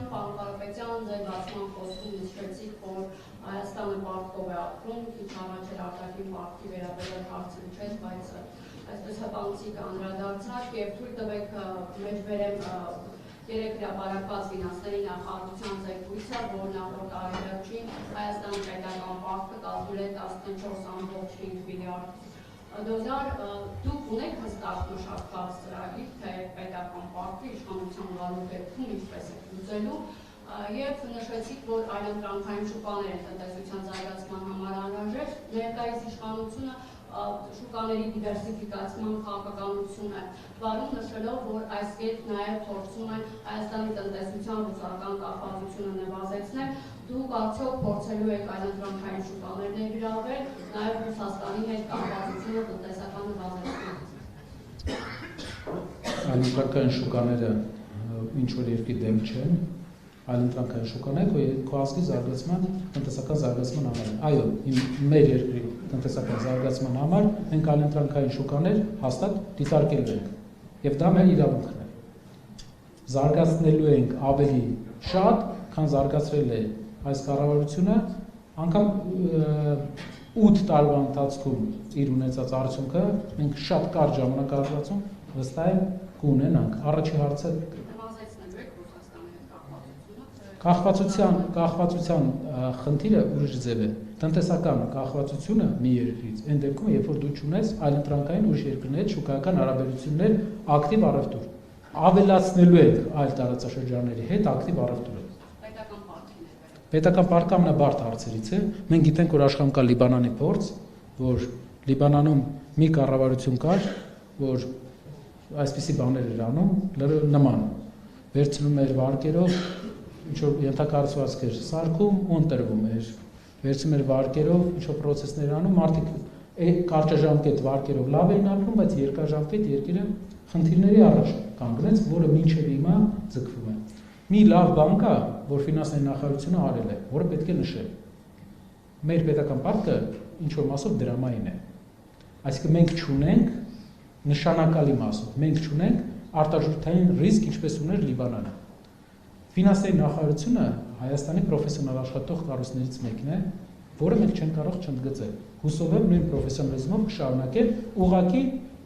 Պարոն Կարապետյան, ձեր բացման խոսքում նշեցիք, որ Հայաստանը պարտքով է ապրում, քիչ առաջ էր արտաքին պարտքի վերաբերյալ հարցը չէր, բայց այսպես հպանցիկ անդրադարձակ եւ թույլ տվեք մեջբերեմ երեք հրապարակված ֆինանսների նախարարության զեկույցը, որ նախորդ տարեվերջին Հայաստանի պետական պարտքը կազմել է 14.5 միլիարդ դոլար, դուք ունեք հստակ մշակված ծրագիր, թե պետական պարտքի իշխանության գալու դեպքում ինչպես է լուծելու եւ նշեցիք, որ այլընտրանքային շուկաներ են տնտեսության զարգացման համար անհրաժեշտ, ներկայիս իշխանությունը շուկաների դիվերսիֆիկացման քաղաքականություն է վարում, նշելով, որ այս կերպ նաև փորձում են Հայաստանի տնտեսության ռուսական կախվածությունը նվազեցնել, դուք արդյոք փորձելու եք այլընտրանքային շուկաներ ներգրավել, նաև Ռուսաստանի հետ կախվածությունը տնտեսական նվազեցնել։ Այլընտրանքային շուկաները ինչ որ երկրի դեմ չեն, այլընտրանքային շուկաները քո ազգի զարգացման, տնտեսական զարգացման համար են։ Այո, մեր երկրի տնտեսական զարգացման համար մենք այլընտրանքային շուկաներ հաստատ դիտարկելու ենք, եւ դա մեր իրավունքն է։ Զարգացնելու ենք ավելի շատ, քան զարգացրել է այս կառավարությունը, անգամ 8 տարվա ընթացքում իր ունեցած արդյունքը մենք շատ կարճ ժամանակահատվածում վստահ եմ կունենանք։ Առաջի հարցը կախվածության խնդիրը ուրիշ ձև է։ Տնտեսական կախվածությունը մի երկրից, այն դեպքում, երբ որ դու չունես այլընտրանքային ուրիշ երկրների հետ շուկայական հարաբերություններ ակտիվ առևտուր, ավելացնելու եք այլ տարածաշրջանների հետ ակտիվ առևտուրը։ Պետական պարտքը ամենաբարդ հարցերից է։ Մենք գիտենք, որ աշխարհում կա Լիբանանի փորձ, որ Լիբանանում մի կառավարություն կար, որ այսպիսի բաներ էր անում, նման վերցնում էր վարկերով ինչ-որ ենթակառուցվածք էր սարքում ու ընտրվում էր, վերցում էր վարկերով ինչ-որ պրոցեսներ անում, մարդիկ կարճաժամկետ վարկերով լավ էին ապրում, բայց երկարաժամկետ երկիրը խնդիրների առաջ կանգնեց, որը մինչև հիմա ձգվում է։ Մի լավ բան կա, որ ֆինանսների նախարարությունը արել է, որը պետք է նշել։ Մեր պետական պարտքը ինչ-որ մասով դրամային է։ Այսինքն մենք չունենք նշանակալի մասով, մենք չունենք արտարժութային ռիսկ, ինչպես ուներ Լիբանանը։ Ֆինանսների նախարարությունը Հայաստանի պրոֆեսիոնալ աշխատող կառույցներից մեկն է, որը մենք չենք կարող չընդգծել։ Հուսով եմ նույն պրոֆեսիոնալիզմով կշարունակել ուղղակի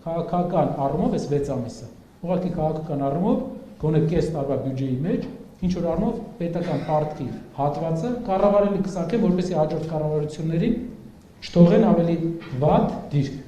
քաղաքական առումով այս 6 ամիսը։ Ուղղակի քաղաքական առումով գոնե կես տարվա բյուջեի մեջ ինչ որ առումով պետական պարտքի հատվածը կառավարելի կսարքեն, որպեսզի հաջորդ կառավարություններին չթողեն ավելի վատ դիրք։